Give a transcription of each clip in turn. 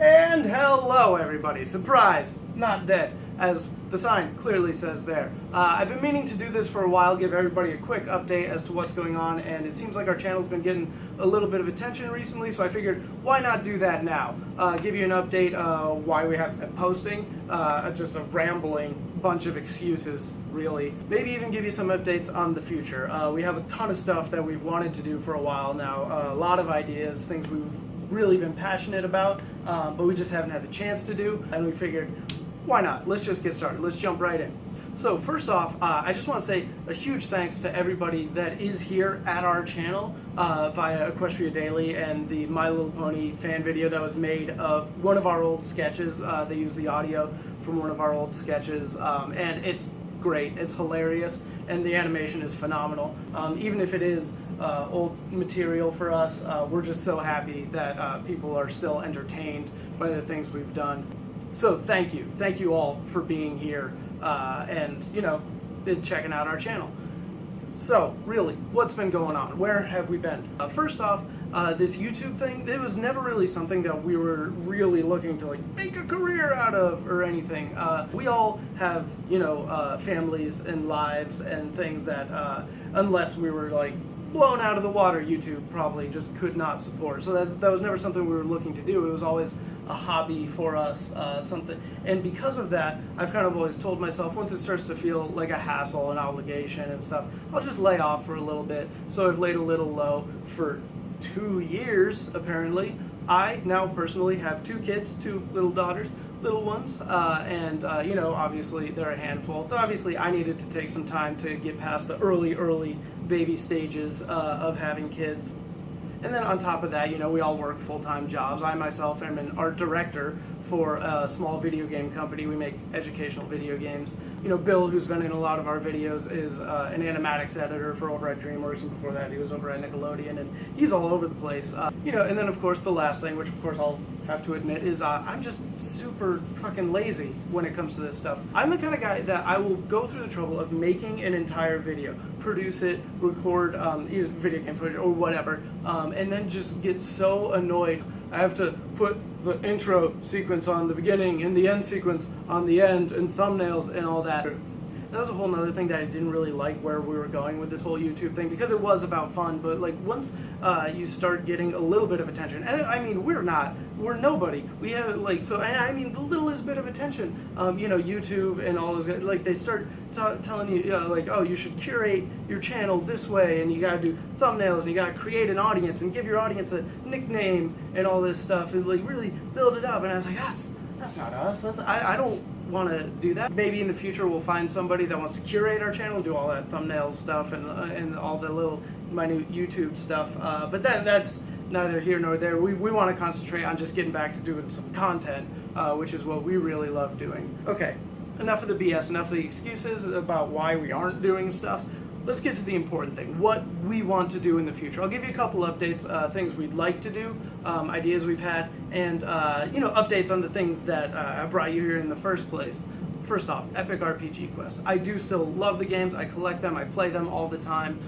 And hello everybody, surprise, not dead, as the sign clearly says there. I've been meaning to do this for a while, give everybody a quick update as to what's going on, and it seems like our channel's been getting a little bit of attention recently, so I figured why not do that now? Give you an update why we haven't been posting, just a rambling bunch of excuses, really. Maybe even give you some updates on the future. We have a ton of stuff that we've wanted to do for a while now, a lot of ideas, things we've really been passionate about, but we just haven't had the chance to do, and we figured, why not? Let's just get started. Let's jump right in. So first off, I just want to say a huge thanks to everybody that is here at our channel via Equestria Daily and the My Little Pony fan video that was made of one of our old sketches. They used the audio from one of our old sketches, and it's great, it's hilarious, and the animation is phenomenal. Even if it is old material for us, we're just so happy that people are still entertained by the things we've done. So thank you all for being here and checking out our channel. So really, what's been going on? Where have we been? First off, this YouTube thing, it was never really something that we were really looking to make a career out of or anything. We all have families and lives and things that unless we were blown out of the water, YouTube probably just could not support. So that was never something we were looking to do. It was always a hobby for us, something. And because of that, I've kind of always told myself, once it starts to feel like a hassle, an obligation and stuff, I'll just lay off for a little bit. So I've laid a little low for 2 years, apparently. I now personally have 2 kids, 2 little daughters, little ones, and obviously they're a handful. So obviously I needed to take some time to get past the early baby stages of having kids. And then on top of that, we all work full-time jobs. I myself am an art director for a small video game company. We make educational video games. Bill, who's been in a lot of our videos, is an animatics editor for over at DreamWorks, and before that he was over at Nickelodeon, and he's all over the place. And then of course the last thing, which of course I'll have to admit, is I'm just super fucking lazy when it comes to this stuff. I'm the kind of guy that I will go through the trouble of making an entire video, produce it, record either video game footage or whatever, and then just get so annoyed I have to put the intro sequence on the beginning and the end sequence on the end and thumbnails and all that. That was a whole nother thing that I didn't really like where we were going with this whole YouTube thing, because it was about fun, but once you start getting a little bit of attention, and I mean we're nobody. We have the littlest bit of attention, YouTube and all those guys, they start telling you oh, you should curate your channel this way, and you gotta do thumbnails, and you gotta create an audience and give your audience a nickname and all this stuff, and really build it up. And I was like, that's not us. I don't want to do that. Maybe in the future we'll find somebody that wants to curate our channel, do all that thumbnail stuff and all the little minute YouTube stuff. But that's neither here nor there. We want to concentrate on just getting back to doing some content, which is what we really love doing. Okay, enough of the BS, enough of the excuses about why we aren't doing stuff. Let's get to the important thing, what we want to do in the future. I'll give you a couple updates, things we'd like to do, ideas we've had, and updates on the things that brought you here in the first place. First off, Epic RPG Quest. I do still love the games, I collect them, I play them all the time.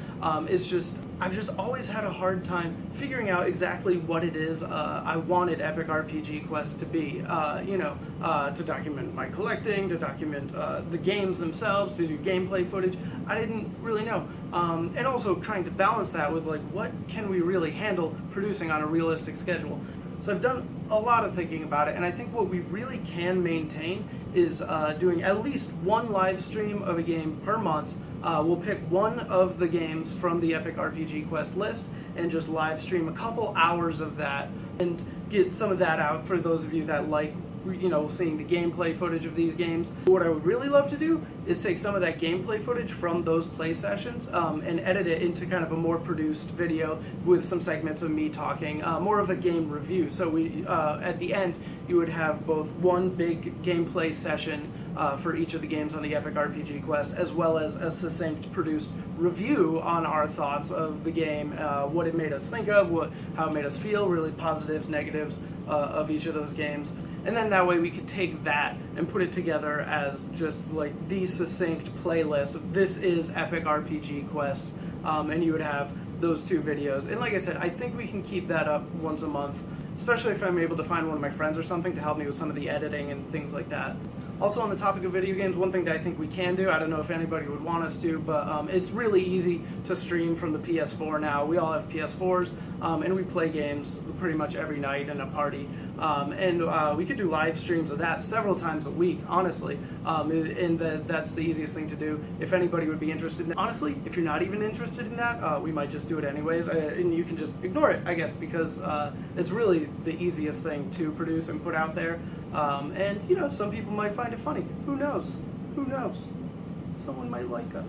It's just, I've just always had a hard time figuring out exactly what it is I wanted Epic RPG Quest to be. To document my collecting, to document the games themselves, to do gameplay footage. I didn't really know. And also trying to balance that with what can we really handle producing on a realistic schedule. So I've done a lot of thinking about it, and I think what we really can maintain is doing at least one live stream of a game per month. We'll pick one of the games from the Epic RPG Quest list and just live stream a couple hours of that and get some of that out for those of you that like seeing the gameplay footage of these games. What I would really love to do is take some of that gameplay footage from those play sessions and edit it into kind of a more produced video with some segments of me talking, more of a game review. So we, at the end, you would have both one big gameplay session for each of the games on the Epic RPG Quest, as well as a succinct produced review on our thoughts of the game, what it made us think of, how it made us feel, really positives, negatives of each of those games. And then that way we could take that and put it together as just the succinct playlist of this is Epic RPG Quest, and you would have those 2 videos. And like I said, I think we can keep that up once a month. especially if I'm able to find one of my friends or something to help me with some of the editing and things like that. Also, on the topic of video games, one thing that I think we can do, I don't know if anybody would want us to, but it's really easy to stream from the PS4 now. We all have PS4s, and we play games pretty much every night in a party. We could do live streams of that several times a week, honestly, and that's the easiest thing to do. If anybody would be interested in it. Honestly, if you're not even interested in that, we might just do it anyways, and you can just ignore it, I guess, because it's really the easiest thing to produce and put out there. And, you know, some people might find it funny. Who knows? Who knows? Someone might like us.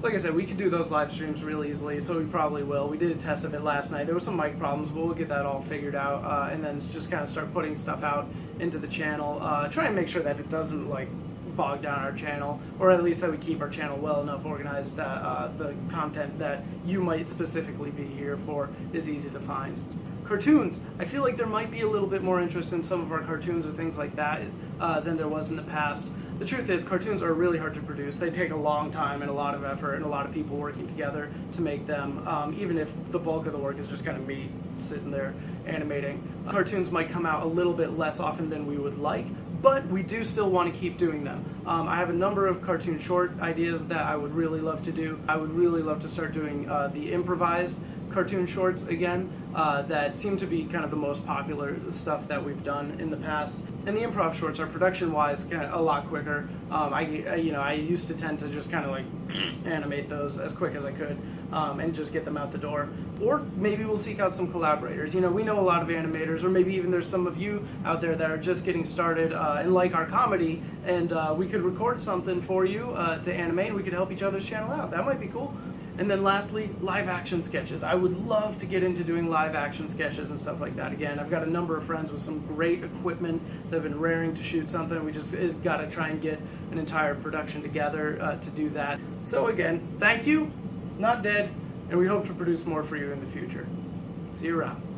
Like I said, we could do those live streams real easily, so we probably will. We did a test of it last night. There was some mic problems, but we'll get that all figured out, and then just kind of start putting stuff out into the channel. Try and make sure that it doesn't, like, bog down our channel, or at least that we keep our channel well enough organized that the content that you might specifically be here for is easy to find. Cartoons. I feel like there might be a little bit more interest in some of our cartoons or things like that than there was in the past. The truth is, cartoons are really hard to produce. They take a long time and a lot of effort and a lot of people working together to make them, even if the bulk of the work is just kind of me sitting there animating. Cartoons might come out a little bit less often than we would like, but we do still want to keep doing them. I have a number of cartoon short ideas that I would really love to do. I would really love to start doing the improvised cartoon shorts again, that seem to be kind of the most popular stuff that we've done in the past. And the improv shorts are production-wise kind of a lot quicker. I used to tend to just kind of like animate those as quick as I could and just get them out the door. Or maybe we'll seek out some collaborators. You know, we know a lot of animators, or maybe even there's some of you out there that are just getting started and like our comedy, and we could record something for you to animate, and we could help each other's channel out. That might be cool. And then lastly, live action sketches. I would love to get into doing live action sketches and stuff like that again. I've got a number of friends with some great equipment that have been raring to shoot something. We just got to try and get an entire production together to do that. So again, thank you, not dead, and we hope to produce more for you in the future. See you around.